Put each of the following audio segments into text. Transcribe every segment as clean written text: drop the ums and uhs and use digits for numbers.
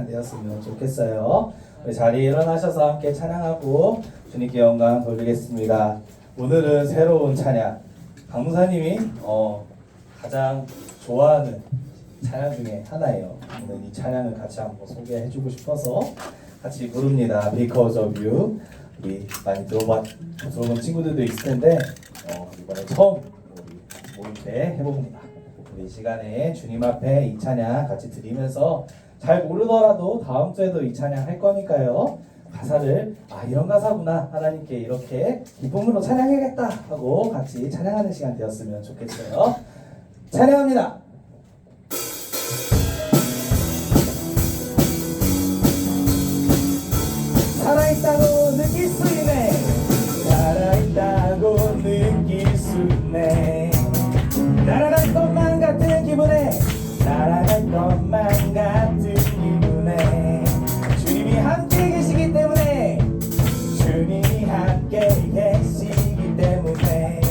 되었으면 좋겠어요. 우리 자리에 일어나셔서 함께 찬양하고 주님께 영광 돌리겠습니다. 오늘은 새로운 찬양, 강무사님이 가장 좋아하는 찬양 중에 하나예요. 오늘 이 찬양을 같이 한번 소개해주고 싶어서 같이 부릅니다. Because of You. 우리 많이 들어본 친구들도 있을 텐데 이번에 처음 우리 모임 때 해봅니다. 우리 이 시간에 주님 앞에 이 찬양 같이 드리면서 잘 모르더라도 다음 주에도 이 찬양 할 거니까요. 가사를 이런 가사구나, 하나님께 이렇게 기쁨으로 찬양해야겠다 하고 같이 찬양하는 시간 되었으면 좋겠어요. 찬양합니다. 살아있다고 느낄 수 있네. 살아있다고 느낄 수 있네. 날아갈 것만 같은 기분에, 날아갈 것만 같은 기분에 주님이 함께 계시기 때문에, 주님이 함께 계시기 때문에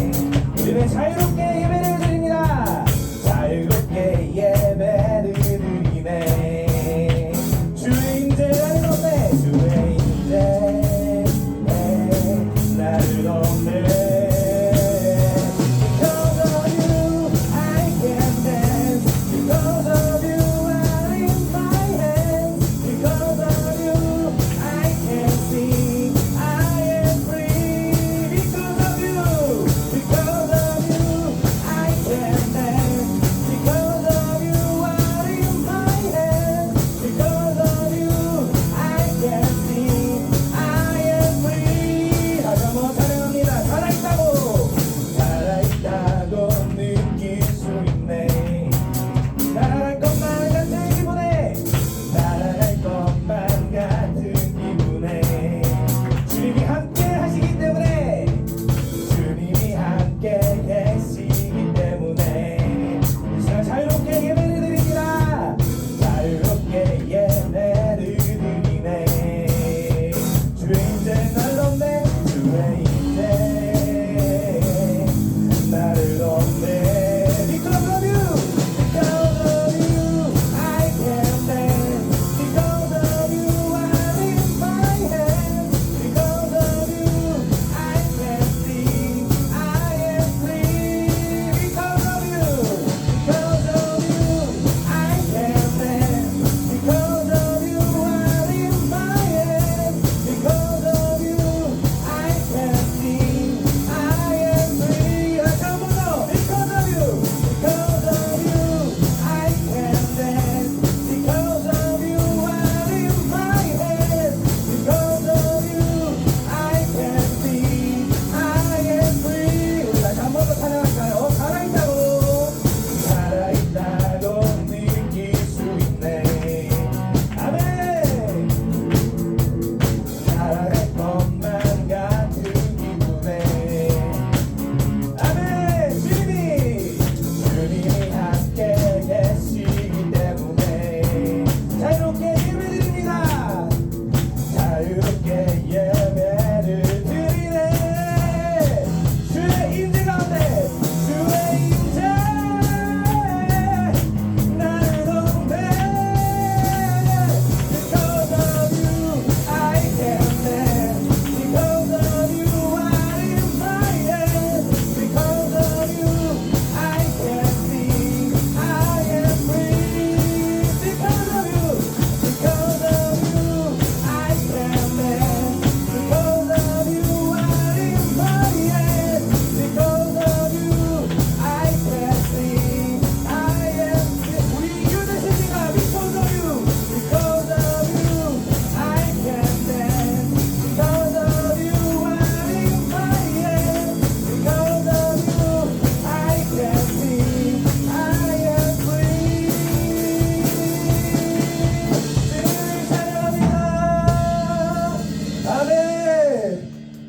우리는 자유롭게 예배를 드립니다. 자유롭게 예배를 드리네. 주의 인재를 얻네. 주의 인재 나를 얻네.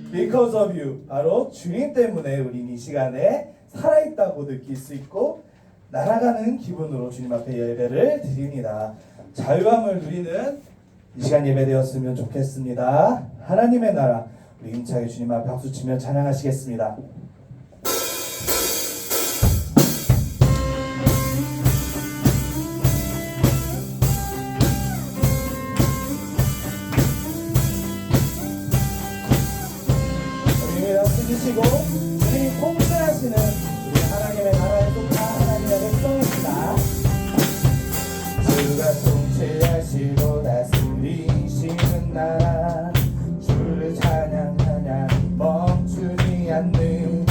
Because of you, 바로 주님 때문에 우린 이 시간에 살아있다고 느낄 수 있고 날아가는 기분으로 주님 앞에 예배를 드립니다. 자유함을 누리는 이 시간 예배 되었으면 좋겠습니다. 하나님의 나라, 우리 힘차게 주님 앞에 박수치며 찬양하시겠습니다. 주시고 주님이 통치하시는 우리 하나님의 나라에 속한 하나님의 백성입니다. 주가 통치하시고 다스리시는 나라 주를 찬양하냐 멈추지 않는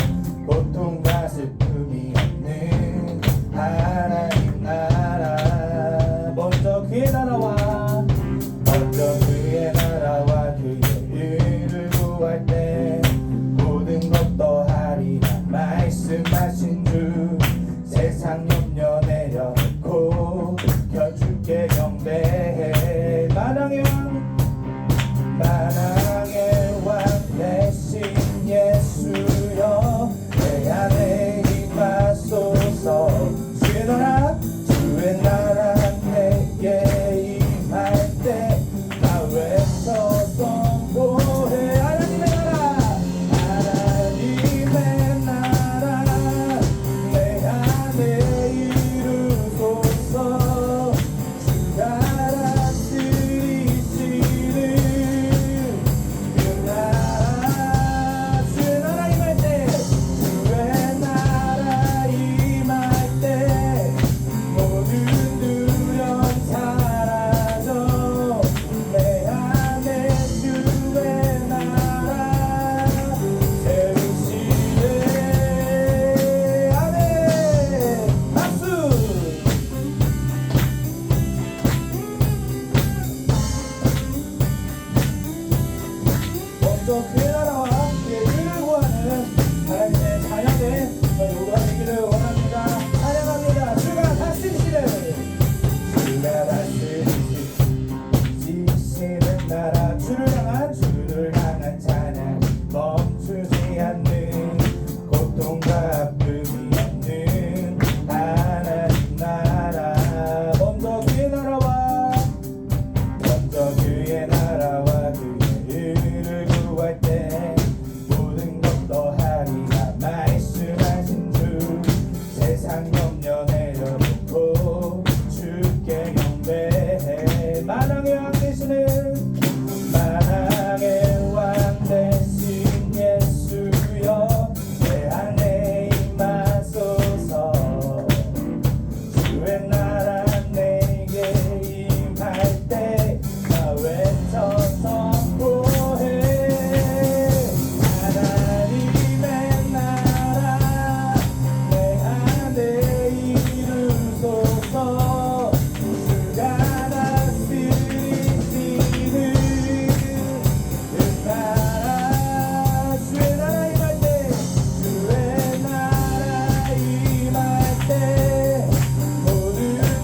고통과 슬픔이 없는 하나님 나라. 먼저 그의 나라와 그의 의를 구할 때 모든 것 더하리라 말씀하신 주. 세상 염려 내려놓고 주께 경배해. 만왕의 왕 대신 예수여 내 안에 임하소서. 주의 나라 내게 임할 때 나 외쳐 선포해. 하나님의 나라 내 안에 이루소서. 주가 다스리시는 그 나라. 주의 나라 임할 때 주의 나라 임할 때 모든 두려움 사라져. 내 안에 주의 나라 세우시네. 아멘. 박수. 먼저 그의 나라와 그의 의를 구하는 하나님의 자녀들 저희 모두가 되기를 원합니다. 찬양합니다. 주가 다스리시는 나라. 주를 향한 찬양 멈추지 않는 고통과 아픔이 없는 하나님 나라. 먼저 그의 나라와 그의 의를 구할 때 모든 것 더하리라 말씀하신 주. 세상 염려 내려놓고 주께 경배해. 만왕의 왕 대신 예수여 내 안에 임하소서. 주의 나라 내게 임할 때 나 외쳐 선포해. 하나님의 나라 내 안에 이루소서. 주가 다스리시는 그 나라. 주의 나라 임할 때 주의 나라 임할 때 모든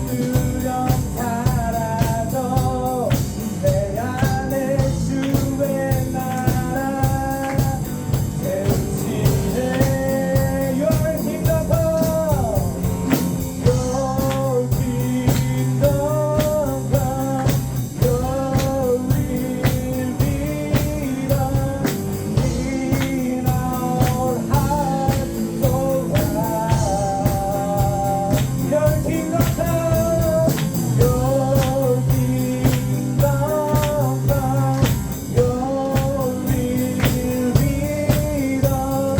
두려움 사라져. 내 안에 주의 나라 세우시네. Your kingdom come, your kingdom come, your will be done in our hearts, oh God. Your kingdom come, your kingdom come, your will be done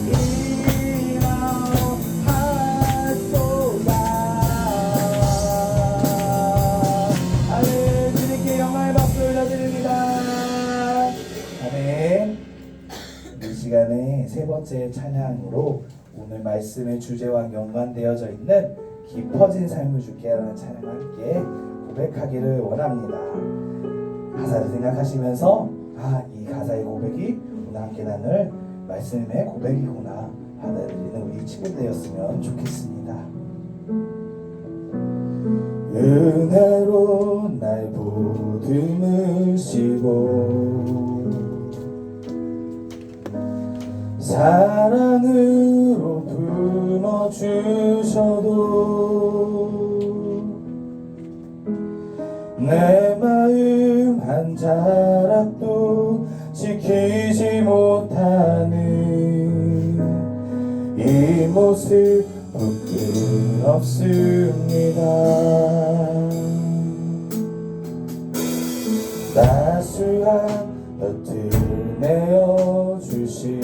in our hearts, oh God. 아멘. 주님께 영광의 박수 올려드립니다. 아멘. 이 시간에 세 번째 찬양으로 오늘 말씀의 주제와 연관되어져 있는 깊어진 삶을 주께라는 찬양을 함께 고백하기를 원합니다. 가사를 생각하시면서 이 가사의 고백이 오늘 함께 나눌 말씀의 고백이구나 받아들이는 우리 친구 되었으면 좋겠습니다. 은혜로 날 보듬으시고 사랑으로 품어주셔도 내 마음 한 자락도 지키지 못하는 이 모습 부끄럽습니다. 따스한 볕을 내어주신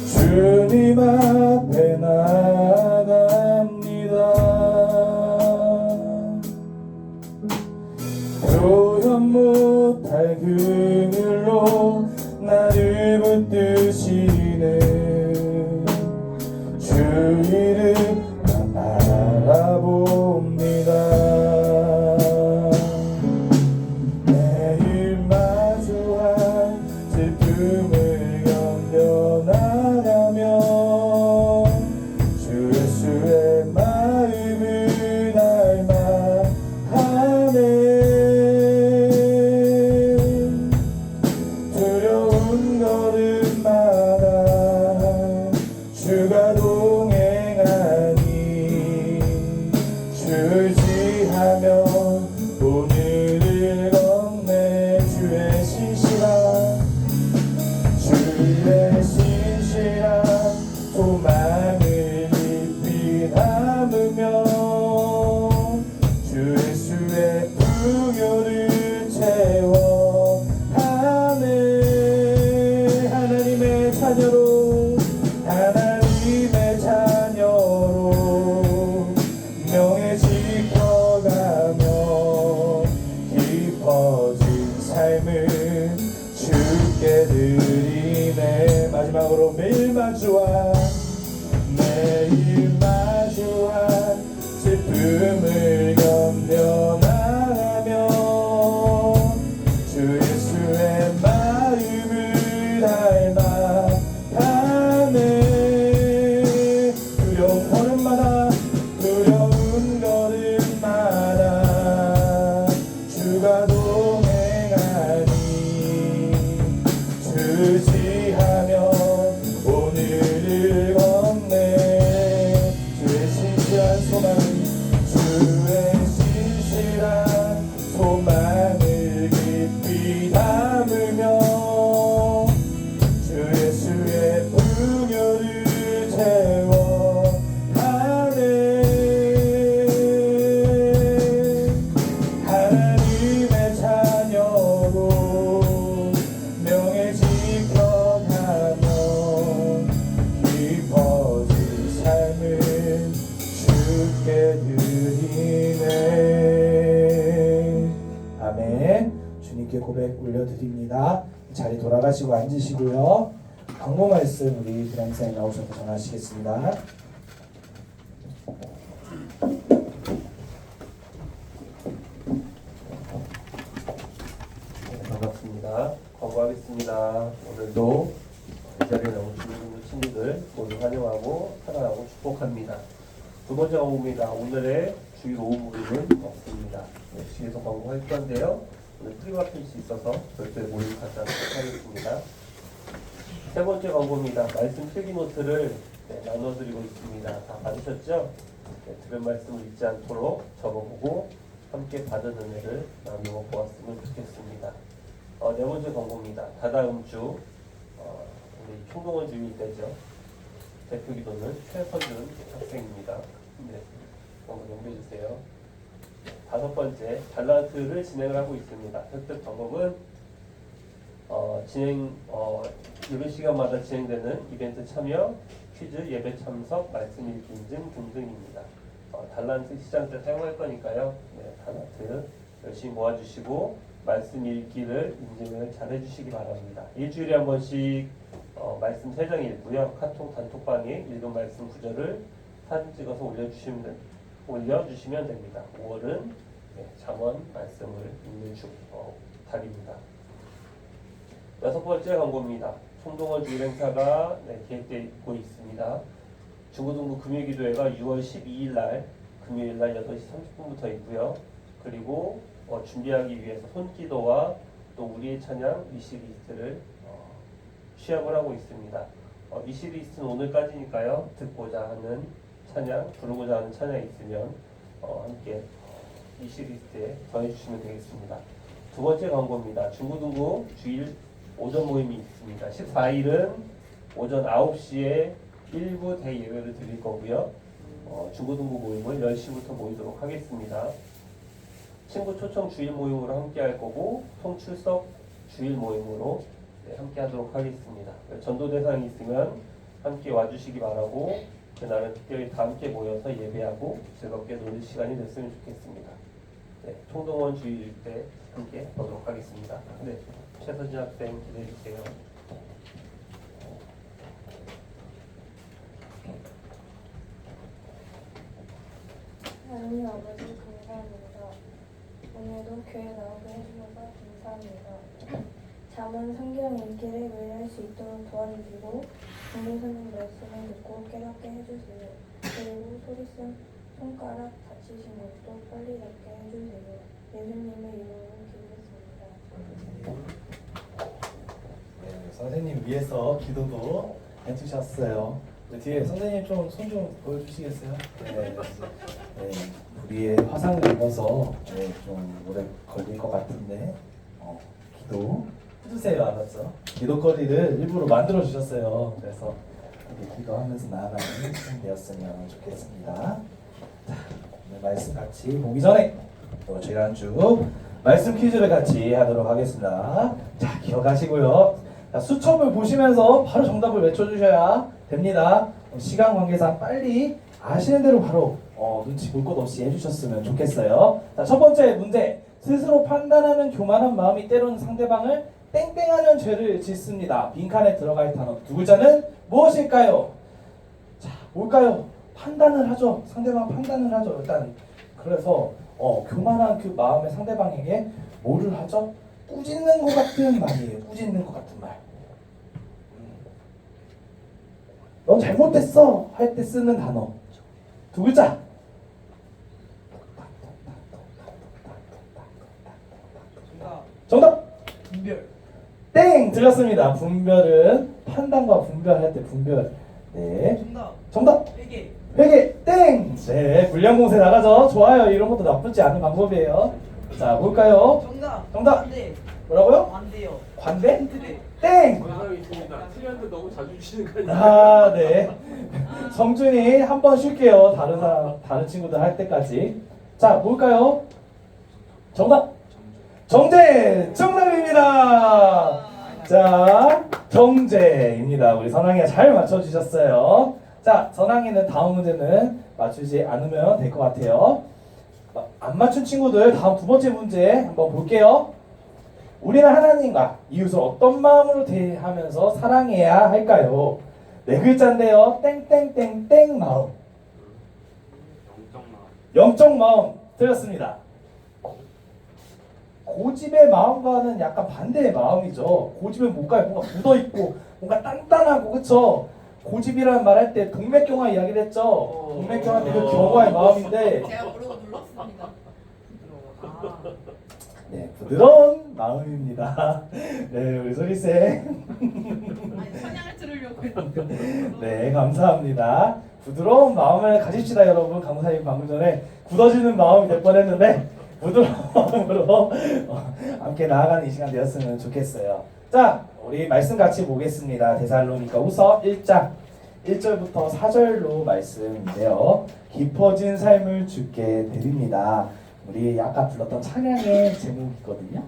주님 앞에 나아갑니다. 표현 못할 긍휼로 나를 붙드시는 주 이름 바라봅니다. 매일 마주한 슬픔을 견뎌나가며 주 예수의 마음을 닮아 하네. 두려운 걸음마다 주가 동행하니 주지하며 오늘을 걷네. 주의 신실한 소망을 깊이 담으며 주 예수의 풍요를 채워하네. 하나님의 자녀로 명예 지켜가며 깊어진 삶을 주께 드리네. 마지막으로 매일 마주한 슬픔을 견뎌나가며 주 예수의 마음을 닮아 가네. 두려운 걸음마다 주가 동행하니 주지하며 오늘을 걷네. 주의 신실한 소망을 깊이 담으며 주 예수의 풍요를 채워하네. 하나님의 자녀로 명예 지켜가며 깊어진 삶을 주께 드리네. 아멘. 주님께 고백 올려드립니다. 자리 돌아가시고 앉으시고요. 광고 말씀 우리 드랑사에 나오셔서 전하시겠습니다. 반갑습니다. 광고하겠습니다. 오늘도 이 자리에 나온 친구들 모두 환영하고 사랑하고 축복합니다. 두 번째 광고입니다. 오늘의 주일 오후 모임은 없습니다. 시에서 광고할 건데요. 오늘 프리마켓이 있어서 별도의 모임 갖도록 하겠습니다. 세 번째 광고입니다. 말씀 필기 노트를 나눠드리고 있습니다. 다 받으셨죠? 들은 말씀을 잊지 않도록 적어보고 함께 받은 은혜를 나누어 보았으면 좋겠습니다. 네 번째 광고입니다. 다다음 주 우리 총동원 주일이 되죠. 대표 기도는 최선준 학생입니다. 네, 한번 넘겨주세요. 다섯 번째, 달란트를 진행을 하고 있습니다. 획득 방법은 예배 시간마다 진행되는 이벤트 참여, 퀴즈, 예배 참석, 말씀 읽기 인증 등등입니다. 달란트 시장 때 사용할 거니까요. 네, 달란트 열심히 모아주시고 말씀 읽기를 인증을 잘 해주시기 바랍니다. 일주일에 한 번씩 말씀 3장 읽고요. 카톡 단톡방에 읽은 말씀 구절을 사진 찍어서 올려주시면 됩니다. 5월은 잠언 말씀을 읽는 달입니다. 여섯 번째 광고입니다. 총동원 주일 행사가 계획되고 있습니다. 중고등부 금요기도회가 6월 12일 날 금요일 날 8시 30분부터 있고요. 그리고 준비하기 위해서 손기도와 또 우리의 찬양 위시리스트를 취합을 하고 있습니다. 위시리스트는 오늘까지니까요. 듣고자 하는 찬양, 부르고자 하는 찬양이 있으면 함께 위시리스트에 더해주시면 되겠습니다. 두 번째 광고입니다. 중고등부 주일 오전 모임이 있습니다. 14일은 오전 9시에 일부 대예배를 드릴 거고요. 중고등부 모임을 10시부터 모이도록 하겠습니다. 친구 초청 주일 모임으로 함께 할 거고 통출석 주일 모임으로 함께 하도록 하겠습니다. 전도 대상이 있으면 함께 와주시기 바라고 그날은 특별히 다 함께 모여서 예배하고 즐겁게 노는 시간이 됐으면 좋겠습니다. 네, 총동원 주일 때 함께 보도록 하겠습니다. 네, 최서진 학생 기대해 주세요. 하나님 아버지 감사합니다. 오늘도 교회 나오게 해주셔서 감사합니다. 잠언 성경 읽기를 매일 할 수 있도록 도와주시고 공부하는 말씀을 듣고 깨닫게 해주세요. 그리고 소리쌤 손가락 다치신 것도 빨리 낫게 해주세요. 예수님의 이름으로 기도했습니다. 네, 선생님 위해서 기도도 해주셨어요. 뒤에 선생님 좀 손 좀 보여주시겠어요? 네, 네, 우리의 화상을 입어서 좀 오래 걸릴 것 같은데 기도 해주세요. 알았죠? 기도거리를 일부러 만들어 주셨어요. 그래서 이렇게 기도하면서 나아가는 시간 되었으면 좋겠습니다. 자, 오늘 말씀 같이 보기 전에 또 지난주 말씀 퀴즈를 같이 하도록 하겠습니다. 자, 기억하시고요. 자, 수첩을 보시면서 바로 정답을 외쳐주셔야 됩니다. 시간 관계상 빨리 아시는 대로 바로 눈치 볼 것 없이 해주셨으면 좋겠어요. 자, 첫 번째 문제. 스스로 판단하는 교만한 마음이 때로는 상대방을 땡땡하는 죄를 짓습니다. 빈칸에 들어갈 단어 두 글자는 무엇일까요? 자, 뭘까요? 판단을 하죠. 상대방 판단을 하죠. 일단 그래서 교만한 그 마음의 상대방에게 뭐를 하죠? 꾸짖는 것 같은 말이에요. 꾸짖는 것 같은 말. 넌 잘못됐어 할 때 쓰는 단어 두 글자. 정답. 분별. 땡 들렸습니다. 분별은 판단과 분별할 때 분별. 네. 정답. 정답. 회계. 회계 땡. 네, 불량 공세 나가죠. 좋아요. 이런 것도 나쁘지 않은 방법이에요. 자, 뭘까요? 정답. 정답. 반대. 뭐라고요? 반대요. 관대? 네. 땡. 영상이 있습니다. 틀렸는데 너무 자주 주시는 거 아니에요? 아, 네. 성준이 한 번 쉴게요. 다른 사람, 다른 친구들 할 때까지. 자, 뭘까요? 정답. 정제 정답입니다. 자, 정제입니다. 우리 선왕이가 잘 맞춰주셨어요. 자, 선왕이는 다음 문제는 맞추지 않으면 될 것 같아요. 안 맞춘 친구들 다음 두 번째 문제 한번 볼게요. 우리는 하나님과 이웃을 어떤 마음으로 대하면서 사랑해야 할까요? 네 글자인데요. 땡땡땡땡 마음. 영적 마음 틀렸습니다. 고집의 마음과는 약간 반대의 마음이죠. 고집은 뭔가 묻어있고 뭔가 단단하고 그쵸? 고집이라는 말 할 때 동맥경화 이야기를 했죠. 동맥경화 그 경화의 마음인데 제가 모르고 눌렀습니다. 네, 부드러운 마음입니다. 네, 우리 소리쌤. 아니 찬양을 들으려고 했는데. 네, 감사합니다. 부드러운 마음을 가집시다, 여러분. 강사님 방금 전에 굳어지는 마음이 될 뻔했는데 부드러운 마음으로 함께 나아가는 이 시간 되었으면 좋겠어요. 자, 우리 말씀 같이 보겠습니다. 데살로니가 후서 1장 1절부터 4절로 말씀인데요. 깊어진 삶을 주께 드립니다. 우리 아까 불렀던 찬양의 제목이거든요.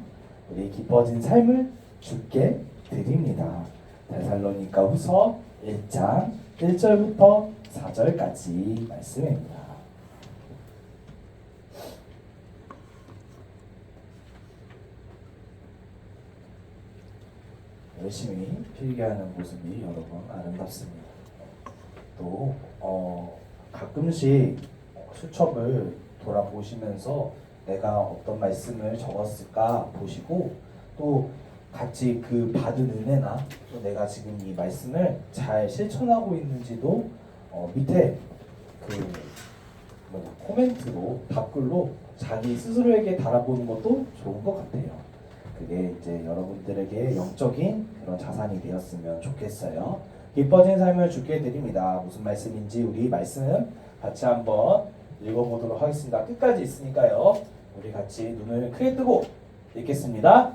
우리 깊어진 삶을 주께 드립니다. 데살로니가 후서 1장 1절부터 4절까지 말씀입니다. 열심히 필기하는 모습이 여러분 아름답습니다. 또 가끔씩 수첩을 돌아보시면서 내가 어떤 말씀을 적었을까 보시고 또 같이 그 받은 은혜나 또 내가 지금 이 말씀을 잘 실천하고 있는지도 밑에 그 코멘트로 답글로 자기 스스로에게 달아보는 것도 좋은 것 같아요. 그게 이제 여러분들에게 영적인 그런 자산이 되었으면 좋겠어요. 기뻐진 삶을 주께 드립니다. 무슨 말씀인지 우리 말씀 같이 한번 읽어보도록 하겠습니다. 끝까지 있으니까요. 우리 같이 눈을 크게 뜨고 읽겠습니다.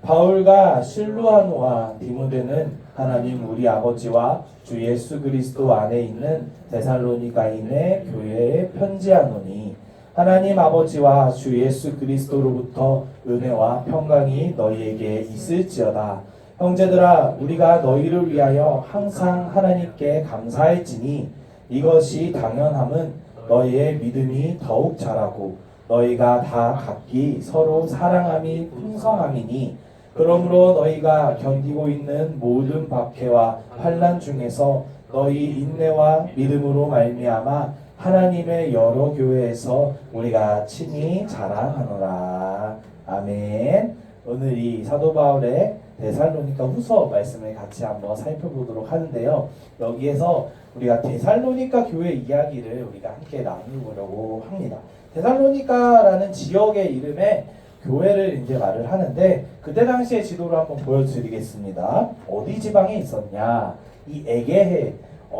바울과 실루아노와 디모데는 하나님 우리 아버지와 주 예수 그리스도 안에 있는 데살로니가인의 교회에 편지하노니 하나님 아버지와 주 예수 그리스도로부터 은혜와 평강이 너희에게 있을지어다. 형제들아, 우리가 너희를 위하여 항상 하나님께 감사할지니 이것이 당연함은 너희의 믿음이 더욱 자라고 너희가 다 각기 서로 사랑함이 풍성함이니, 그러므로 너희가 견디고 있는 모든 박해와 환난 중에서 너희 인내와 믿음으로 말미암아 하나님의 여러 교회에서 우리가 친히 자랑하노라. 아멘. 오늘 이 사도 바울의 데살로니가 후서 말씀을 같이 한번 살펴보도록 하는데요. 여기에서 우리가 데살로니가 교회 이야기를 우리가 함께 나누려고 합니다. 데살로니가라는 지역의 이름에 교회를 이제 말을 하는데, 그때 당시의 지도를 한번 보여드리겠습니다. 어디 지방에 있었냐? 이 에게해,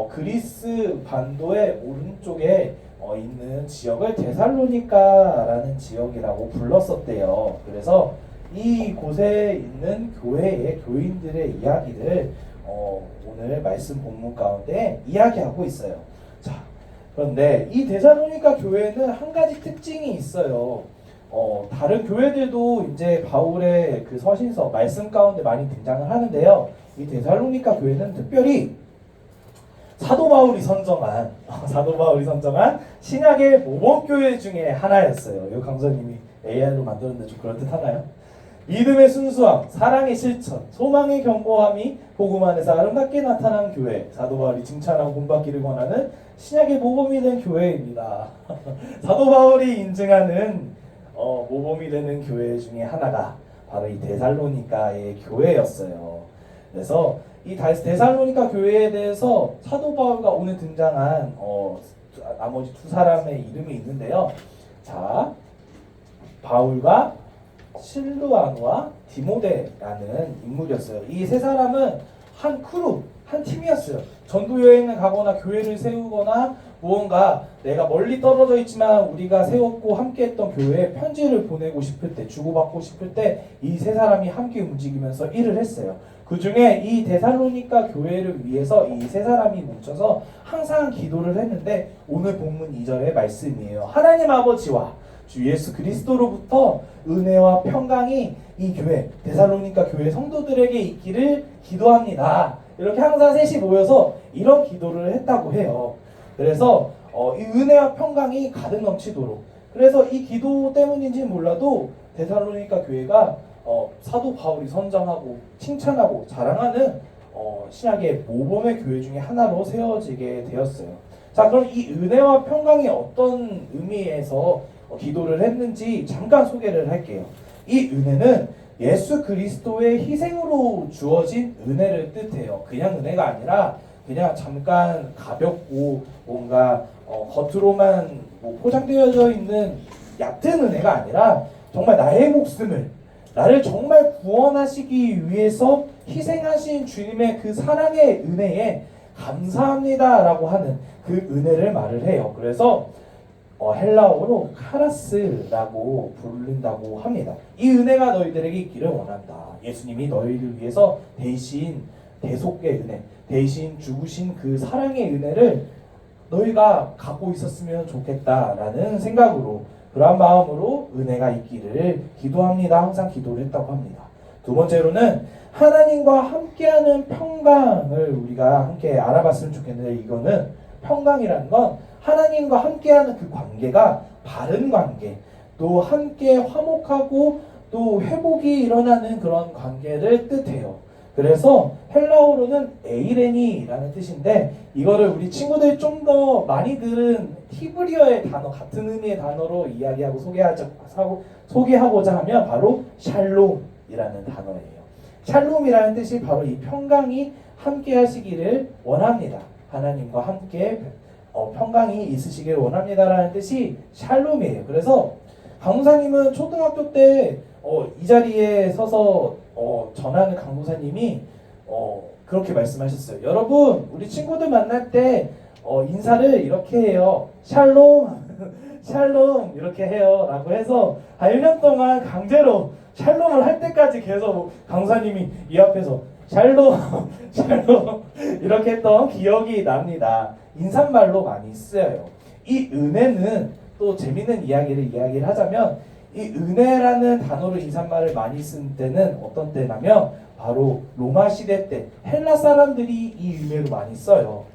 그리스 반도의 오른쪽에 있는 지역을 데살로니가라는 지역이라고 불렀었대요. 그래서 이 곳에 있는 교회의 교인들의 이야기를 오늘 말씀 본문 가운데 이야기하고 있어요. 자, 그런데 이 데살로니가 교회는 한 가지 특징이 있어요. 다른 교회들도 이제 바울의 그 서신서 말씀 가운데 많이 등장을 하는데요. 이 데살로니가 교회는 특별히 사도 바울이 선정한 신약의 모범교회 중에 하나였어요. 이 강사님이 AI로 만들었는데 좀 그럴듯하나요? 믿음의 순수함, 사랑의 실천, 소망의 견고함이 복음 안에서 아름답게 나타난 교회, 사도 바울이 칭찬하고 본받기를 권하는 신약의 모범이 된 교회입니다. 사도 바울이 인증하는 모범이 되는 교회 중에 하나가 바로 이 데살로니가의 교회였어요. 그래서 이 데살로니가 교회에 대해서 사도 바울과 오늘 등장한 나머지 두 사람의 이름이 있는데요. 자, 바울과 실루아노와 디모데라는 인물이었어요. 이 세 사람은 한 크루, 한 팀이었어요. 전도 여행을 가거나 교회를 세우거나 무언가 내가 멀리 떨어져 있지만 우리가 세웠고 함께했던 교회에 편지를 보내고 싶을 때, 주고받고 싶을 때 이 세 사람이 함께 움직이면서 일을 했어요. 그 중에 이 데살로니가 교회를 위해서 이 세 사람이 뭉쳐서 항상 기도를 했는데, 오늘 본문 2절의 말씀이에요. 하나님 아버지와 주 예수 그리스도로부터 은혜와 평강이 이 교회, 데살로니가 교회 성도들에게 있기를 기도합니다. 이렇게 항상 셋이 모여서 이런 기도를 했다고 해요. 그래서 이 은혜와 평강이 가득 넘치도록, 그래서 이 기도 때문인지 몰라도 데살로니가 교회가 사도 바울이 선정하고 칭찬하고 자랑하는 신약의 모범의 교회 중에 하나로 세워지게 되었어요. 자, 그럼 이 은혜와 평강이 어떤 의미에서 기도를 했는지 잠깐 소개를 할게요. 이 은혜는 예수 그리스도의 희생으로 주어진 은혜를 뜻해요. 그냥 은혜가 아니라 그냥 잠깐 가볍고 뭔가 겉으로만 포장되어져 있는 얕은 은혜가 아니라 정말 나의 목숨을, 나를 정말 구원하시기 위해서 희생하신 주님의 그 사랑의 은혜에 감사합니다라고 하는 그 은혜를 말을 해요. 그래서 헬라어로 카라스라고 부른다고 합니다. 이 은혜가 너희들에게 있기를 원한다. 예수님이 너희를 위해서 대신 대속의 은혜, 대신 죽으신 그 사랑의 은혜를 너희가 갖고 있었으면 좋겠다라는 생각으로, 그러한 마음으로 은혜가 있기를 기도합니다. 항상 기도를 했다고 합니다. 두 번째로는 하나님과 함께하는 평강을 우리가 함께 알아봤으면 좋겠는데, 이거는 평강이라는 건 하나님과 함께하는 그 관계가 바른 관계, 또 함께 화목하고 또 회복이 일어나는 그런 관계를 뜻해요. 그래서 헬라어로는 에이레니라는 뜻인데, 이거를 우리 친구들이 좀 더 많이 들은 히브리어의 단어, 같은 의미의 단어로 이야기하고 소개하고자 하면 바로 샬롬이라는 단어예요. 샬롬이라는 뜻이 바로 이 평강이 함께 하시기를 원합니다. 하나님과 함께 평강이 있으시길 원합니다라는 뜻이 샬롬이에요. 그래서 강무사님은 초등학교 때 이 자리에 서서 전하는 강무사님이 그렇게 말씀하셨어요. 여러분, 우리 친구들 만날 때 인사를 이렇게 해요. 샬롬, 샬롬 이렇게 해요 라고 해서 1년 동안 강제로 샬롬을 할 때까지 계속 강사님이 이 앞에서 샬롬, 샬롬 이렇게 했던 기억이 납니다. 인사말로 많이 쓰여요. 이 은혜는 또 또 재밌는 이야기를 하자면 이 은혜라는 단어로 인사말을 많이 쓴 때는 어떤 때냐면 바로 로마 시대 때 헬라 사람들이 이 의미로 많이 써요.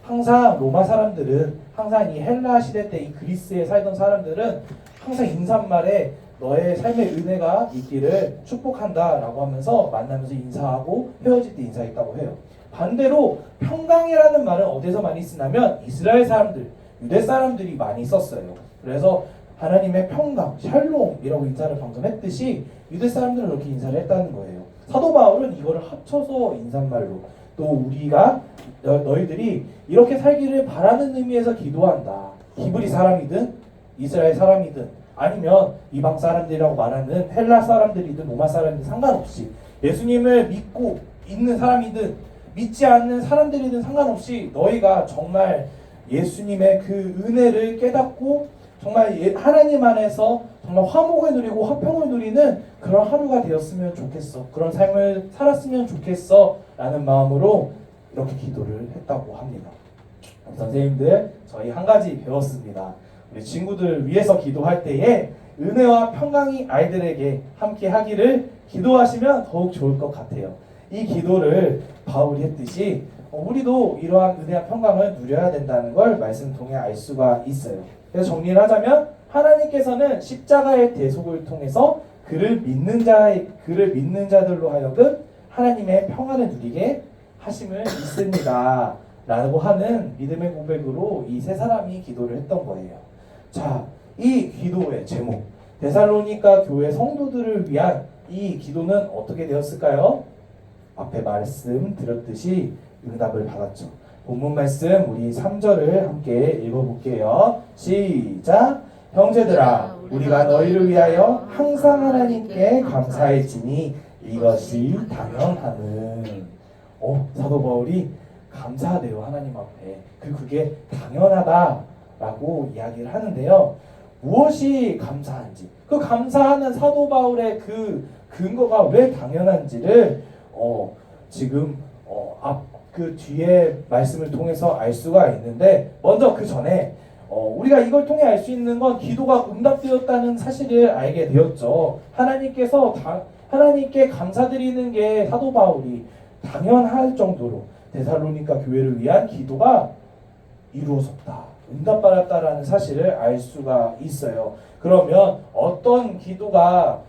항상 로마 사람들은 항상 이 헬라 시대 때 이 그리스에 살던 사람들은 항상 인사말에 너의 삶의 은혜가 있기를 축복한다라고 하면서 만나면서 인사하고 헤어질 때 인사했다고 해요. 반대로 평강이라는 말은 어디서 많이 쓰냐면 이스라엘 사람들, 유대 사람들이 많이 썼어요. 그래서 하나님의 평강, 샬롬이라고 인사를 방금 했듯이 유대 사람들은 그렇게 인사를 했다는 거예요. 사도 바울은 이거를 합쳐서 인사말로 또 우리가 너희들이 이렇게 살기를 바라는 의미에서 기도한다. 히브리 사람이든 이스라엘 사람이든 아니면 이방 사람들이라고 말하는 헬라 사람들이든 로마 사람이든 상관없이 예수님을 믿고 있는 사람이든 믿지 않는 사람들이든 상관없이 너희가 정말 예수님의 그 은혜를 깨닫고 정말 하나님 안에서 정말 화목을 누리고 화평을 누리는 그런 하루가 되었으면 좋겠어. 그런 삶을 살았으면 좋겠어. 라는 마음으로 이렇게 기도를 했다고 합니다. 선생님들, 저희 한 가지 배웠습니다. 우리 친구들 위해서 기도할 때에 은혜와 평강이 아이들에게 함께 하기를 기도하시면 더욱 좋을 것 같아요. 이 기도를 바울이 했듯이 우리도 이러한 은혜와 평강을 누려야 된다는 걸 말씀 통해 알 수가 있어요. 그래서 정리를 하자면 하나님께서는 십자가의 대속을 통해서 그를 믿는 자들로 하여금 하나님의 평안을 누리게 하심을 믿습니다. 라고 하는 믿음의 고백으로 이 세 사람이 기도를 했던 거예요. 자, 이 기도의 제목, 데살로니가 교회 성도들을 위한 이 기도는 어떻게 되었을까요? 앞에 말씀 드렸듯이 응답을 받았죠. 본문 말씀 우리 3절을 함께 읽어볼게요. 시작! 형제들아, 우리가 너희를 위하여 항상 하나님께 감사할지니 이것이 당연함은. 사도 바울이 감사하대요. 하나님 앞에. 그게 당연하다라고 이야기를 하는데요. 무엇이 감사한지, 그 감사하는 사도 바울의 그 근거가 왜 당연한지를 지금 그 뒤에 말씀을 통해서 알 수가 있는데, 먼저 그 전에 우리가 이걸 통해 알 수 있는 건 기도가 응답되었다는 사실을 알게 되었죠. 하나님께 감사드리는 게 사도 바울이 당연할 정도로 데살로니가 교회를 위한 기도가 이루어졌다, 응답받았다라는 사실을 알 수가 있어요. 그러면 어떤 기도가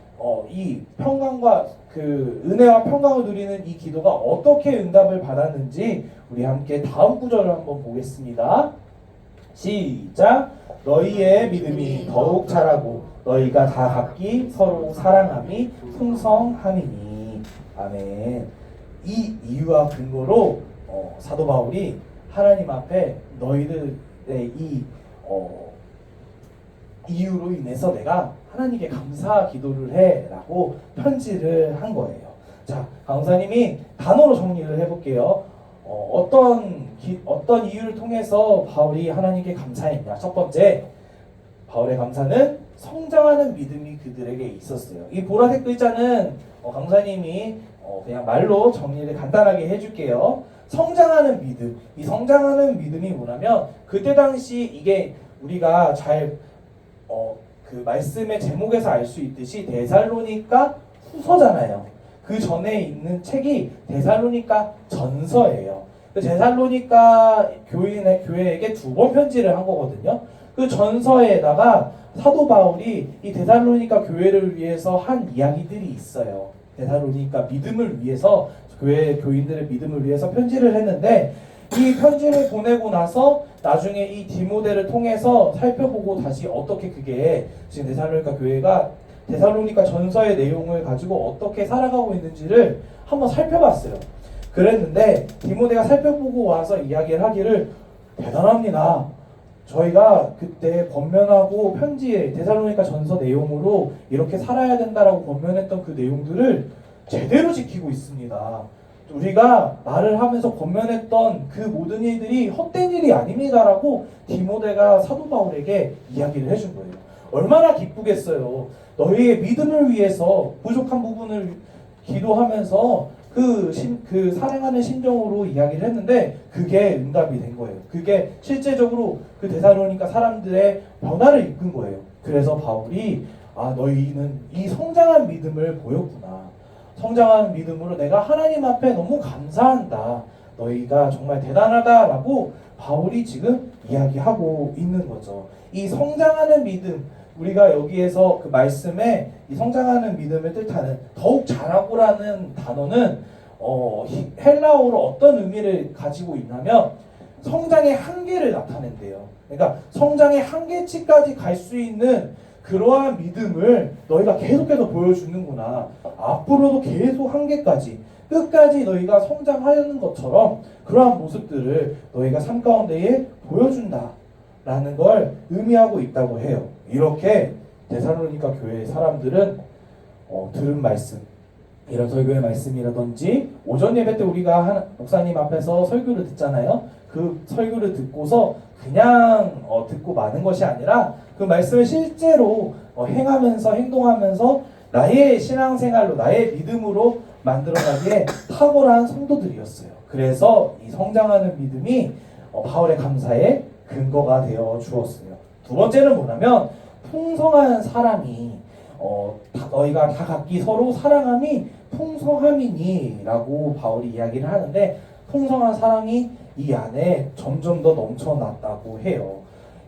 이 평강과 그 은혜와 평강을 누리는 이 기도가 어떻게 응답을 받았는지 우리 함께 다음 구절을 한번 보겠습니다. 시작! 너희의 믿음이 더욱 자라고 너희가 다 각기 서로 사랑함이 풍성함이니. 아멘. 이 이유와 근거로 사도 바울이 하나님 앞에 너희들의 이 이유로 인해서 내가 하나님께 감사 기도를 해라고 편지를 한 거예요. 자, 강사님이 단어로 정리를 해볼게요. 어떤 이유를 통해서 바울이 하나님께 감사했냐? 첫 번째, 바울의 감사는 성장하는 믿음이 그들에게 있었어요. 이 보라색 글자는 강사님이 그냥 말로 정리를 간단하게 해줄게요. 성장하는 믿음. 이 성장하는 믿음이 뭐냐면 그때 당시 이게 우리가 잘 그 말씀의 제목에서 알 수 있듯이 데살로니가 후서잖아요. 그 전에 있는 책이 데살로니가 전서예요. 그 데살로니가 교회에게 2번 편지를 한 거거든요. 그 전서에다가 사도 바울이 이 데살로니가 교회를 위해서 한 이야기들이 있어요. 데살로니가 믿음을 위해서, 교회 교인들의 믿음을 위해서 편지를 했는데, 이 편지를 보내고 나서 나중에 이 디모데를 통해서 살펴보고 다시 어떻게 그게 지금 데살로니가 교회가 데살로니가 전서의 내용을 가지고 어떻게 살아가고 있는지를 한번 살펴봤어요. 그랬는데 디모데가 살펴보고 와서 이야기를 하기를, 대단합니다. 저희가 그때 권면하고 편지에 데살로니가 전서 내용으로 이렇게 살아야 된다라고 권면했던 그 내용들을 제대로 지키고 있습니다. 우리가 말을 하면서 권면했던 그 모든 일들이 헛된 일이 아닙니다라고 디모데가 사도 바울에게 이야기를 해준 거예요. 얼마나 기쁘겠어요. 너희의 믿음을 위해서 부족한 부분을 기도하면서 그 사랑하는 심정으로 이야기를 했는데 그게 응답이 된 거예요. 그게 실제적으로 그 데살로니가 사람들의 변화를 이끈 거예요. 그래서 바울이 너희는 이 성장한 믿음을 보였구나. 성장한 믿음으로 내가 하나님 앞에 너무 감사한다. 너희가 정말 대단하다라고 바울이 지금 이야기하고 있는 거죠. 이 성장하는 믿음, 우리가 여기에서 그 말씀에 이 성장하는 믿음을 뜻하는 더욱 잘하고라는 단어는 헬라어로 어떤 의미를 가지고 있냐면 성장의 한계를 나타낸대요. 그러니까 성장의 한계치까지 갈 수 있는 그러한 믿음을 너희가 계속해서 보여주는구나. 앞으로도 계속 한계까지 끝까지 너희가 성장하려는 것처럼 그러한 모습들을 너희가 삶 가운데에 보여준다라는 걸 의미하고 있다고 해요. 이렇게 데살로니가 교회의 사람들은 들은 말씀, 이런 설교의 말씀이라든지 오전 예배 때 우리가 목사님 앞에서 설교를 듣잖아요. 그 설교를 듣고서 그냥 듣고 마는 것이 아니라 그 말씀을 실제로 행하면서 행동하면서 나의 신앙생활로 나의 믿음으로 만들어가기에 탁월한 성도들이었어요. 그래서 이 성장하는 믿음이 바울의 감사의 근거가 되어 주었어요. 두 번째는 뭐냐면 풍성한 사랑이 너희가 다 각기 서로 사랑함이 풍성함이니 라고 바울이 이야기를 하는데 풍성한 사랑이 이 안에 점점 더 넘쳐났다고 해요.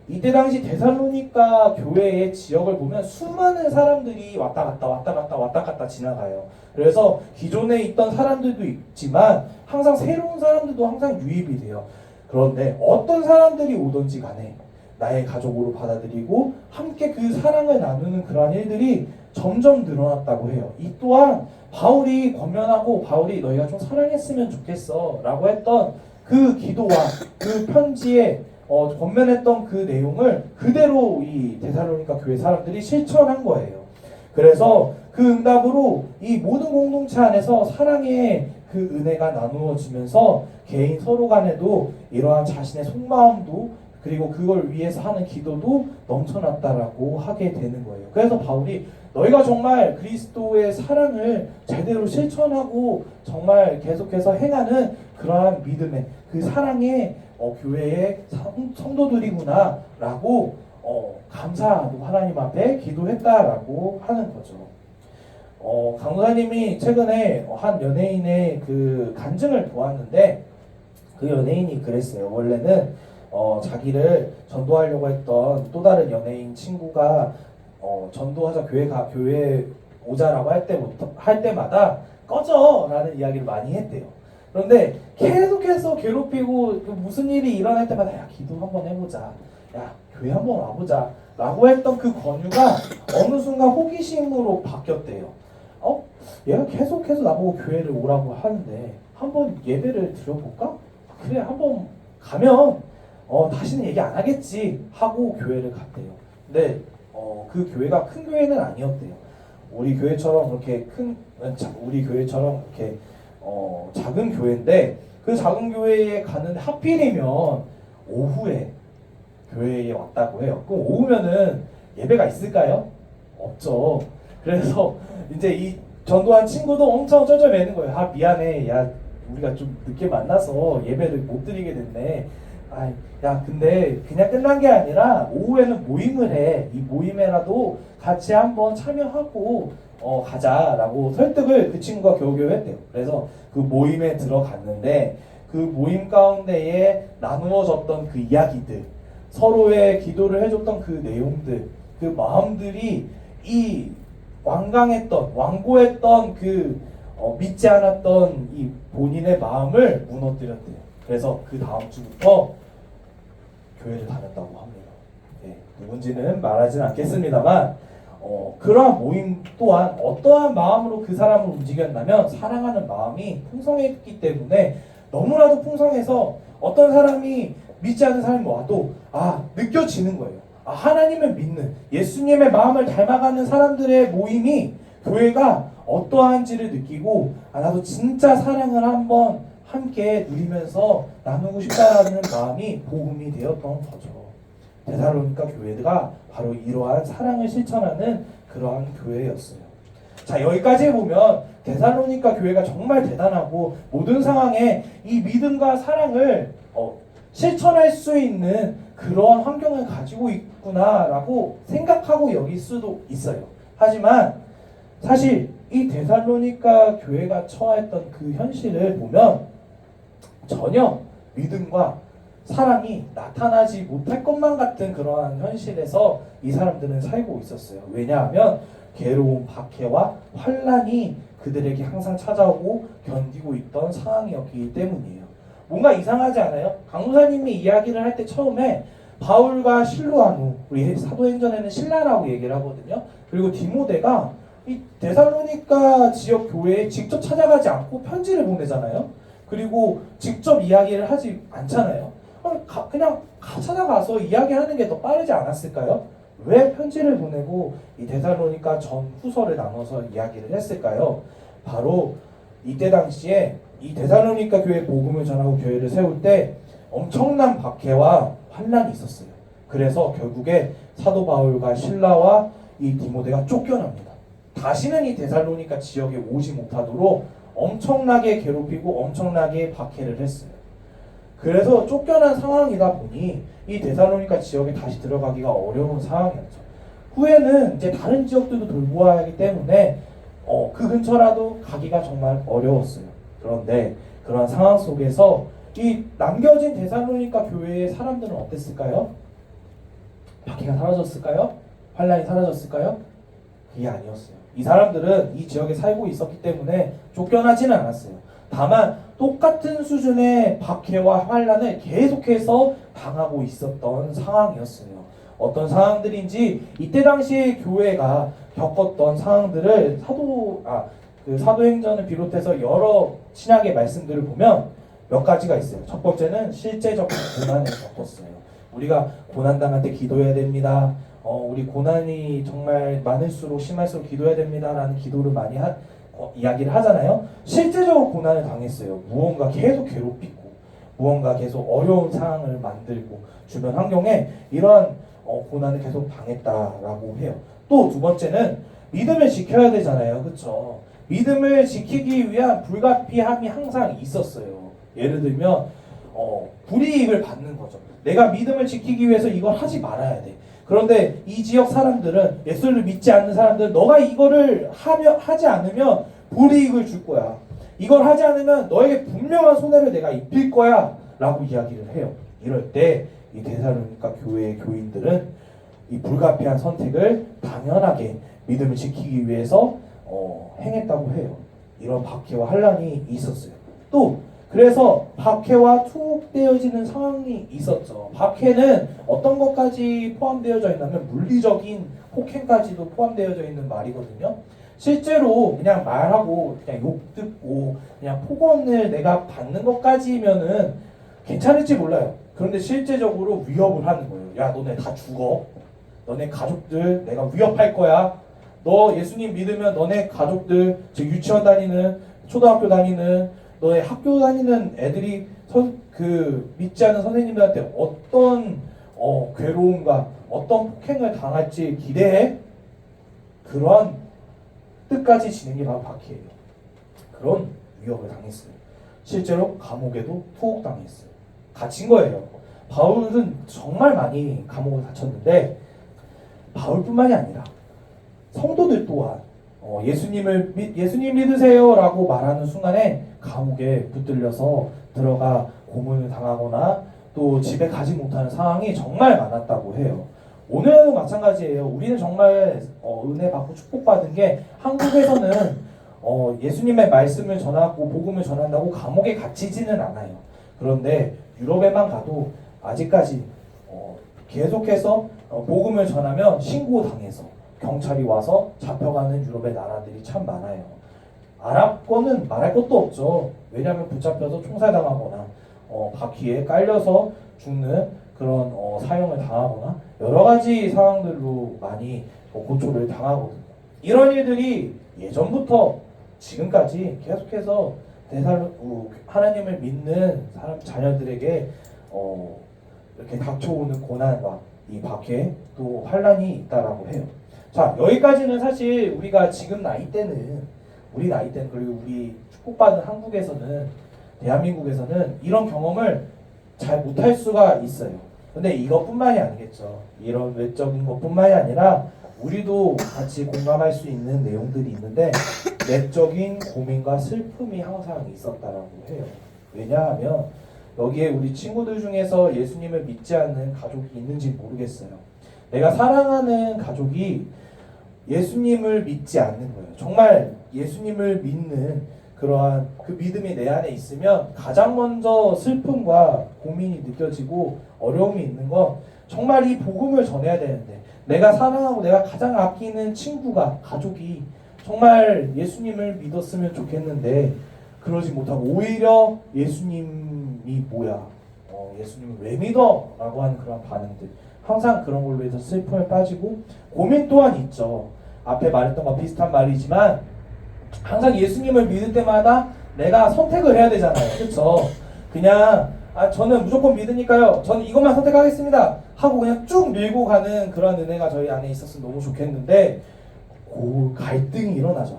이때 당시 데살로니가 교회의 지역을 보면 수많은 사람들이 왔다 갔다 지나가요. 그래서 기존에 있던 사람들도 있지만 항상 새로운 사람들도 항상 유입이 돼요. 그런데 어떤 사람들이 오든지 간에 나의 가족으로 받아들이고 함께 그 사랑을 나누는 그러한 일들이 점점 늘어났다고 해요. 이 또한 바울이 권면하고 바울이 너희가 좀 사랑했으면 좋겠어 라고 했던 그 기도와 그 편지에 권면했던 그 내용을 그대로 이 데살로니가 교회 사람들이 실천한 거예요. 그래서 그 응답으로 이 모든 공동체 안에서 사랑의 그 은혜가 나누어지면서 개인 서로 간에도 이러한 자신의 속마음도 그리고 그걸 위해서 하는 기도도 넘쳐났다라고 하게 되는 거예요. 그래서 바울이 너희가 정말 그리스도의 사랑을 제대로 실천하고 정말 계속해서 행하는 그러한 믿음의 그 사랑의 교회의 성도들이구나 라고 감사하고 하나님 앞에 기도했다라고 하는 거죠. 강사님이 최근에 한 연예인의 그 간증을 보았는데 그 연예인이 그랬어요. 원래는 자기를 전도하려고 했던 또 다른 연예인 친구가 전도하자 교회 오자라고 할 때마다 꺼져라는 이야기를 많이 했대요. 그런데 계속해서 괴롭히고 무슨 일이 일어날 때마다 야 기도 한번 해보자, 야 교회 한번 와보자 라고 했던 그 권유가 어느 순간 호기심으로 바뀌었대요. 얘가 계속해서 나보고 교회를 오라고 하는데 한번 예배를 드려볼까? 그래 한번 가면 다시는 얘기 안 하겠지 하고 교회를 갔대요. 근데 그 교회가 큰 교회는 아니었대요. 우리 교회처럼 이렇게 작은 교회인데 그 작은 교회에 가는데 하필이면 오후에 교회에 왔다고 해요. 그럼 오후면은 예배가 있을까요? 없죠. 그래서 이제 이 전도한 친구도 엄청 쩔쩔매는 거예요. 미안해. 야 우리가 좀 늦게 만나서 예배를 못 드리게 됐네. 야 근데 그냥 끝난 게 아니라 오후에는 모임을 해. 이 모임에라도 같이 한번 참여하고 가자라고 설득을 그 친구가 겨우겨우 했대요. 그래서 그 모임에 들어갔는데 그 모임 가운데에 나누어졌던 그 이야기들, 서로의 기도를 해줬던 그 내용들, 그 마음들이 이 완고했던 그 믿지 않았던 이 본인의 마음을 무너뜨렸대요. 그래서 그 다음 주부터 교회를 다녔다고 합니다. 누군지는 말하지는 않겠습니다만 그러한 모임 또한 어떠한 마음으로 그 사람을 움직였냐면 사랑하는 마음이 풍성했기 때문에 너무나도 풍성해서 어떤 사람이 믿지 않는 사람이 와도 느껴지는 거예요. 하나님을 믿는 예수님의 마음을 닮아가는 사람들의 모임이 교회가 어떠한지를 느끼고 나도 진짜 사랑을 한번 함께 누리면서 나누고 싶다라는 마음이 복음이 되었던 거죠. 데살로니가 교회가 바로 이러한 사랑을 실천하는 그러한 교회였어요. 자, 여기까지 보면 데살로니가 교회가 정말 대단하고 모든 상황에 이 믿음과 사랑을 실천할 수 있는 그런 환경을 가지고 있구나라고 생각하고 여길 수도 있어요. 하지만 사실 이 데살로니가 교회가 처했던 그 현실을 보면 전혀 믿음과 사랑이 나타나지 못할 것만 같은 그러한 현실에서 이 사람들은 살고 있었어요. 왜냐하면 괴로움, 박해와 환난이 그들에게 항상 찾아오고 견디고 있던 상황이었기 때문이에요. 뭔가 이상하지 않아요? 강무사님이 이야기를 할 때 처음에 바울과 실로아누, 우리 사도행전에는 신라라고 얘기를 하거든요. 그리고 디모데가 이 데살로니가 지역 교회에 직접 찾아가지 않고 편지를 보내잖아요. 그리고 직접 이야기를 하지 않잖아요. 그냥 찾아가서 이야기하는 게 더 빠르지 않았을까요? 왜 편지를 보내고 이 데살로니가 전 후서를 나눠서 이야기를 했을까요? 바로 이때 당시에 이 데살로니가 교회 복음을 전하고 교회를 세울 때 엄청난 박해와 환난이 있었어요. 그래서 결국에 사도 바울과 실라와 이 디모데가 쫓겨납니다. 다시는 이 데살로니가 지역에 오지 못하도록 엄청나게 괴롭히고 엄청나게 박해를 했어요. 그래서 쫓겨난 상황이다 보니 이 데살로니가 지역에 다시 들어가기가 어려운 상황이었죠. 후에는 이제 다른 지역들도 돌보아야 하기 때문에 그 근처라도 가기가 정말 어려웠어요. 그런데 그런 상황 속에서 이 남겨진 데살로니가 교회의 사람들은 어땠을까요? 박해가 사라졌을까요? 환란이 사라졌을까요? 그게 아니었어요. 이 사람들은 이 지역에 살고 있었기 때문에 쫓겨나지는 않았어요. 다만 똑같은 수준의 박해와 환란을 계속해서 당하고 있었던 상황이었어요. 어떤 상황들인지 이때 당시에 교회가 겪었던 상황들을 사도행전을 비롯해서 여러 신약의 말씀들을 보면 몇 가지가 있어요. 첫 번째는 실제적 고난을 겪었어요. 우리가 고난당할 때 기도해야 됩니다. 우리 고난이 정말 많을수록 심할수록 기도해야 됩니다라는 기도를 많이 이야기를 하잖아요. 실제적으로 고난을 당했어요. 무언가 계속 괴롭히고 무언가 계속 어려운 상황을 만들고 주변 환경에 이러한 고난을 계속 당했다라고 해요. 또 두 번째는 믿음을 지켜야 되잖아요. 그렇죠? 믿음을 지키기 위한 불가피함이 항상 있었어요. 예를 들면 불이익을 받는 거죠. 내가 믿음을 지키기 위해서 이걸 하지 말아야 돼. 그런데 이 지역 사람들은, 예수를 믿지 않는 사람들은 너가 이거를 하지 않으면 불이익을 줄 거야. 이걸 하지 않으면 너에게 분명한 손해를 내가 입힐 거야 라고 이야기를 해요. 이럴 때 이 데살로니가 교회의 교인들은 이 불가피한 선택을 당연하게 믿음을 지키기 위해서 행했다고 해요. 이런 박해와 환란이 있었어요. 또 그래서 박해와 투옥되어지는 상황이 있었죠. 박해는 어떤 것까지 포함되어져 있냐면 물리적인 폭행까지도 포함되어져 있는 말이거든요. 실제로 그냥 말하고 그냥 욕 듣고 그냥 폭언을 내가 받는 것까지면은 괜찮을지 몰라요. 그런데 실제적으로 위협을 하는 거예요. 야, 너네 다 죽어. 너네 가족들 내가 위협할 거야. 너 예수님 믿으면 너네 가족들, 즉 유치원 다니는, 초등학교 다니는, 너네 학교 다니는 애들이 믿지 않는 선생님들한테 어떤 괴로움과 어떤 폭행을 당할지 기대해. 그런 뜻까지 지는 게 바로 박해예요. 그런 위협을 당했어요. 실제로 감옥에도 투옥당했어요. 갇힌 거예요. 바울은 정말 많이 감옥을 갇혔는데 바울뿐만이 아니라 성도들 또한 예수님 믿으세요라고 말하는 순간에 감옥에 붙들려서 들어가 고문을 당하거나 또 집에 가지 못하는 상황이 정말 많았다고 해요. 오늘도 마찬가지예요. 우리는 정말 은혜 받고 축복받은 게 한국에서는 예수님의 말씀을 전하고 복음을 전한다고 감옥에 갇히지는 않아요. 그런데 유럽에만 가도 아직까지 계속해서 복음을 전하면 신고당해서 경찰이 와서 잡혀가는 유럽의 나라들이 참 많아요. 아랍권은 말할 것도 없죠. 왜냐하면 붙잡혀서 총살당하거나 바퀴에 깔려서 죽는 그런 사형을 당하거나 여러 가지 상황들로 많이 고초를 당하거든요. 이런 일들이 예전부터 지금까지 계속해서 하나님을 믿는 자녀들에게 이렇게 닥쳐오는 고난과 이 박해 또 환란이 있다라고 해요. 자, 여기까지는 사실 우리가 지금 나이 때는 우리 나이 때는 그리고 우리 축복받은 한국에서는 대한민국에서는 이런 경험을 잘 못할 수가 있어요. 근데 이것뿐만이 아니겠죠. 이런 외적인 것뿐만이 아니라 우리도 같이 공감할 수 있는 내용들이 있는데 내적인 고민과 슬픔이 항상 있었다라고 해요. 왜냐하면 여기에 우리 친구들 중에서 예수님을 믿지 않는 가족이 있는지 모르겠어요. 내가 사랑하는 가족이 예수님을 믿지 않는 거예요. 정말 예수님을 믿는 그러한 그 믿음이 내 안에 있으면 가장 먼저 슬픔과 고민이 느껴지고 어려움이 있는 건 정말 이 복음을 전해야 되는데 내가 사랑하고 내가 가장 아끼는 친구가 가족이 정말 예수님을 믿었으면 좋겠는데 그러지 못하고 오히려 예수님이 뭐야? 예수님을 왜 믿어? 라고 하는 그런 반응들 항상 그런 걸로 해서 슬픔에 빠지고 고민 또한 있죠. 앞에 말했던 거 비슷한 말이지만 항상 예수님을 믿을 때마다 내가 선택을 해야 되잖아요. 그렇죠? 그냥 저는 무조건 믿으니까요. 저는 이것만 선택하겠습니다. 하고 그냥 쭉 밀고 가는 그런 은혜가 저희 안에 있었으면 너무 좋겠는데 갈등이 일어나죠.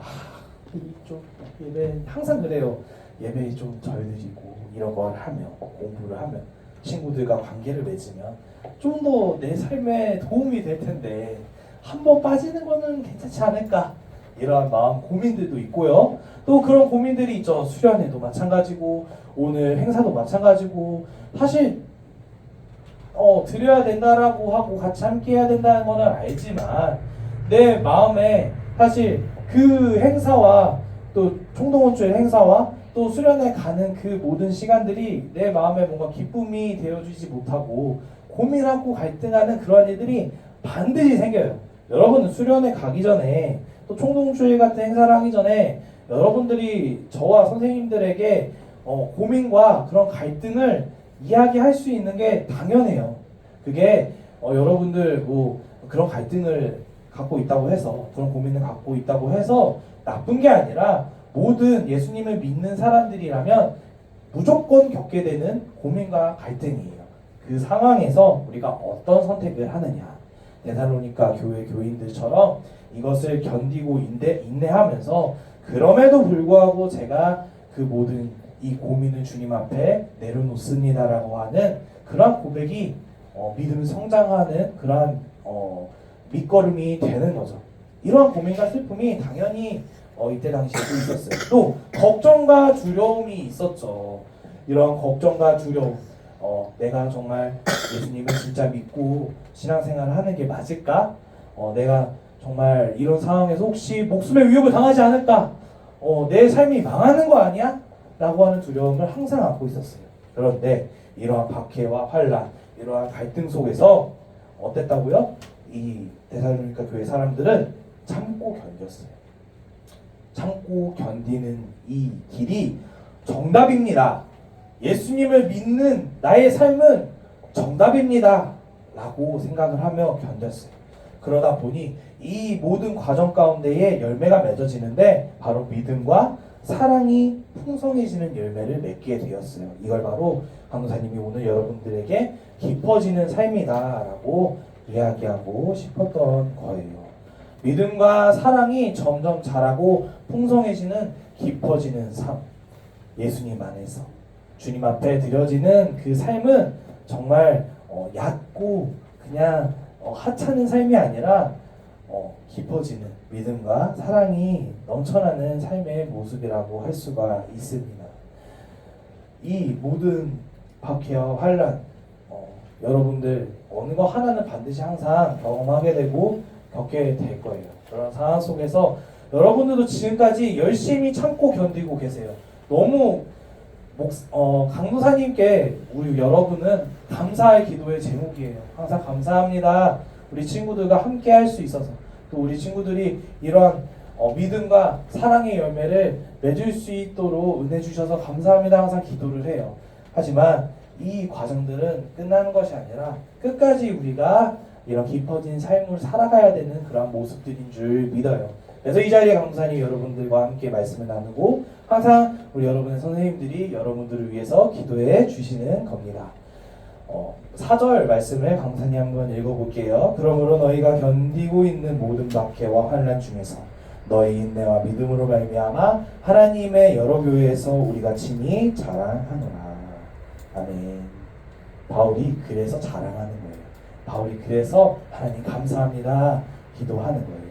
좀 예배 항상 그래요. 예배 좀 덜 드리고 이런 걸 하면 공부를 하면 친구들과 관계를 맺으면 좀 더 내 삶에 도움이 될 텐데 한번 빠지는 거는 괜찮지 않을까 이러한 마음 고민들도 있고요. 또 그런 고민들이 있죠. 수련회도 마찬가지고 오늘 행사도 마찬가지고 사실 드려야 된다라고 하고 같이 함께 해야 된다는 거는 알지만 내 마음에 사실 그 행사와 또 총동원주의 행사와 또 수련회 가는 그 모든 시간들이 내 마음에 뭔가 기쁨이 되어주지 못하고 고민하고 갈등하는 그런 일들이 반드시 생겨요. 여러분은 수련회 가기 전에 또 총동주의 같은 행사를 하기 전에 여러분들이 저와 선생님들에게 고민과 그런 갈등을 이야기할 수 있는 게 당연해요. 그게 여러분들 뭐 그런 갈등을 갖고 있다고 해서 그런 고민을 갖고 있다고 해서 나쁜 게 아니라 모든 예수님을 믿는 사람들이라면 무조건 겪게 되는 고민과 갈등이에요. 그 상황에서 우리가 어떤 선택을 하느냐. 데살로니가 교회 교인들처럼 이것을 견디고 인내하면서 그럼에도 불구하고 제가 그 모든 이 고민을 주님 앞에 내려놓습니다라고 하는 그러한 고백이 믿음이 성장하는 그러한 밑거름이 되는 거죠. 이러한 고민과 슬픔이 당연히 이때 당시에 또 있었어요. 또 걱정과 두려움이 있었죠. 이러한 걱정과 두려움 내가 정말 예수님을 진짜 믿고 신앙생활을 하는 게 맞을까? 내가 정말 이런 상황에서 혹시 목숨의 위협을 당하지 않을까? 내 삶이 망하는 거 아니야? 라고 하는 두려움을 항상 안고 있었어요. 그런데 이러한 박해와 환란, 이러한 갈등 속에서 어땠다고요? 이 데살로니가 교회 사람들은 참고 견뎠어요. 참고 견디는 이 길이 정답입니다. 예수님을 믿는 나의 삶은 정답입니다. 라고 생각을 하며 견뎠어요. 그러다 보니 이 모든 과정 가운데에 열매가 맺어지는데 바로 믿음과 사랑이 풍성해지는 열매를 맺게 되었어요. 이걸 바로 강도사님이 오늘 여러분들에게 깊어지는 삶이다라고 이야기하고 싶었던 거예요. 믿음과 사랑이 점점 자라고 풍성해지는 깊어지는 삶. 예수님 안에서 주님 앞에 드려지는 그 삶은 정말 얕고 그냥 하찮은 삶이 아니라 깊어지는 믿음과 사랑이 넘쳐나는 삶의 모습이라고 할 수가 있습니다. 이 모든 박해와 환란 여러분들 어느 거 하나는 반드시 항상 경험하게 되고 겪게 될 거예요. 그런 상황 속에서 여러분들도 지금까지 열심히 참고 견디고 계세요. 너무 강도사님께 우리 여러분은 감사의 기도의 제목이에요. 항상 감사합니다. 우리 친구들과 함께 할 수 있어서 또 우리 친구들이 이러한 믿음과 사랑의 열매를 맺을 수 있도록 은혜 주셔서 감사합니다. 항상 기도를 해요. 하지만 이 과정들은 끝나는 것이 아니라 끝까지 우리가 이런 깊어진 삶을 살아가야 되는 그런 모습들인 줄 믿어요. 그래서 이 자리에 강도사님 여러분들과 함께 말씀을 나누고 항상 우리 여러분의 선생님들이 여러분들을 위해서 기도해 주시는 겁니다. 4절 말씀을 강사님 한번 읽어볼게요. 그러므로 너희가 견디고 있는 모든 박해와 환난 중에서 너희 인내와 믿음으로 말미암아 하나님의 여러 교회에서 우리가 친히 자랑하노라. 아멘. 바울이 그래서 자랑하는 거예요. 바울이 그래서 하나님 감사합니다 기도하는 거예요.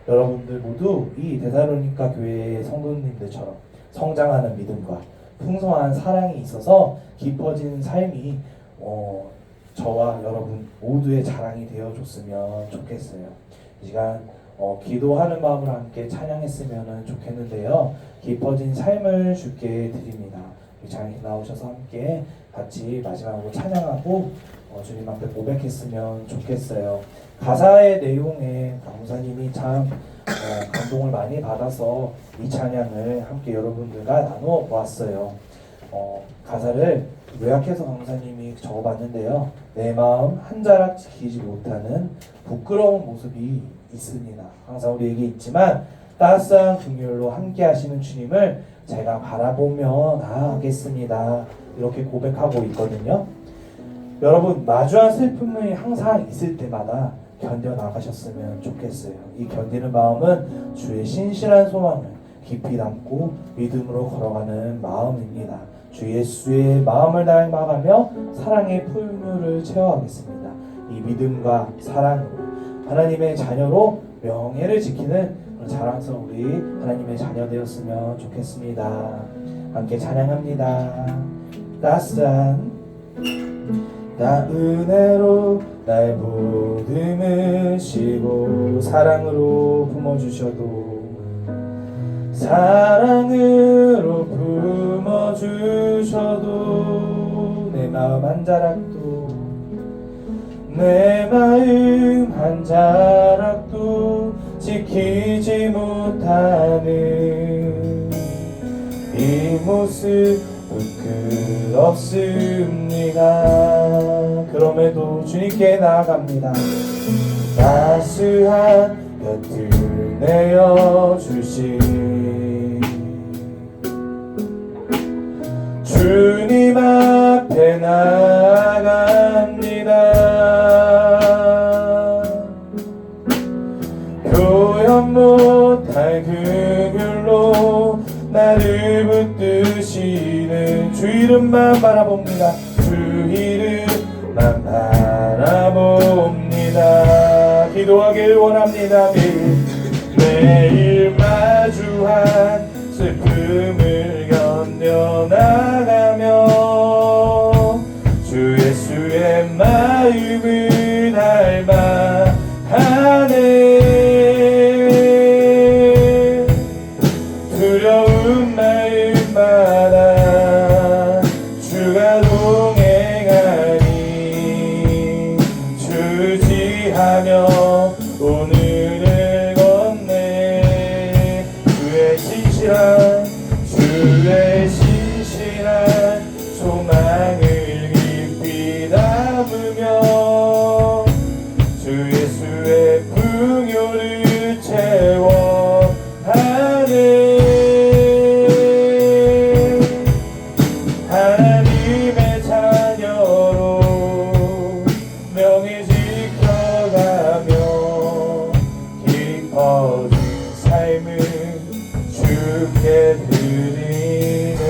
여러분들 모두 이 데살로니가 교회의 성도님들처럼 성장하는 믿음과 풍성한 사랑이 있어서 깊어진 삶이 저와 여러분 모두의 자랑이 되어줬으면 좋겠어요. 이 시간 기도하는 마음으로 함께 찬양했으면 좋겠는데요. 깊어진 삶을 주께 드립니다. 우리 장님 나오셔서 함께 같이 마지막으로 찬양하고 주님 앞에 고백했으면 좋겠어요. 가사의 내용에 강무사님이 참 감동을 많이 받아서 이 찬양을 함께 여러분들과 나누어 보았어요. 가사를 요약해서 강사님이 적어봤는데요. 내 마음 한 자락 지키지 못하는 부끄러운 모습이 있습니다. 항상 우리에게 있지만 따스한 긍휼로 함께 하시는 주님을 제가 바라보며 나아가겠습니다. 이렇게 고백하고 있거든요. 여러분 마주한 슬픔이 항상 있을 때마다 견뎌나가셨으면 좋겠어요. 이 견디는 마음은 주의 신실한 소망을 깊이 담고 믿음으로 걸어가는 마음입니다. 주 예수의 마음을 닮아가며 사랑의 풍요를 채워가겠습니다. 이 믿음과 사랑으로 하나님의 자녀로 명예를 지키는 자랑스러운 우리 하나님의 자녀 되었으면 좋겠습니다. 함께 찬양합니다. 따스한 나 은혜로 날 보듬으시고 사랑으로 품어주셔도 사랑으로 품어주셔도 내 마음 한 자락도 내 마음 한 자락도 지키지 못하는 이 모습 부끄럽습니다. 그럼에도 주님께 나아갑니다. 따스한 곁을 내어주신 주님 앞에 나아갑니다. 표현 못할 긍휼로 나를 붙드시는 주 이름만 바라봅니다. 주 이름만 바라봅니다. 기도하길 원합니다. 매일 마주한 슬픔을 견뎌나가며 주 예수의 마음을 닮아 하네. 두려운 마음마다 주가 동행하니 주지하며 오늘을 걷네. 주의 신실한 소망을 깊이 담으며 주 예수의 풍요를 채워 하네. 하나님의 자녀로 명예 지켜가며 깊어진 삶을 주께 드리네.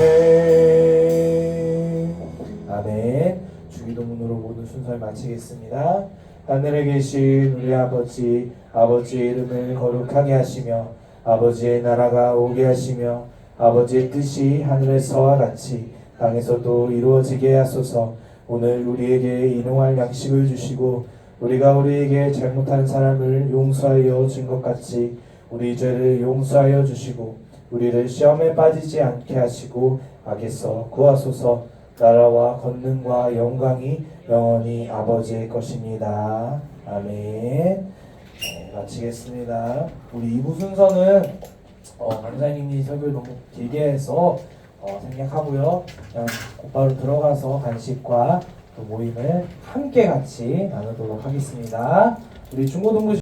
아멘. 주기도문으로 모든 순서를 마치겠습니다. 하늘에 계신 우리 아버지, 아버지의 이름을 거룩하게 하시며 아버지의 나라가 오게 하시며 아버지의 뜻이 하늘에서와 같이 땅에서도 이루어지게 하소서. 오늘 우리에게 일용할 양식을 주시고 우리가 우리에게 잘못한 사람을 용서하여 준 것 같이 우리 죄를 용서하여 주시고 우리를 시험에 빠지지 않게 하시고 악에서 구하소서. 나라와 권능과 영광이 영원히 아버지의 것입니다. 아멘. 네, 마치겠습니다. 우리 2부 순서는 강사님이 설교를 너무 길게 해서 생략하고요. 그냥 곧바로 들어가서 간식과 또 모임을 함께 같이 나누도록 하겠습니다. 우리 중고등부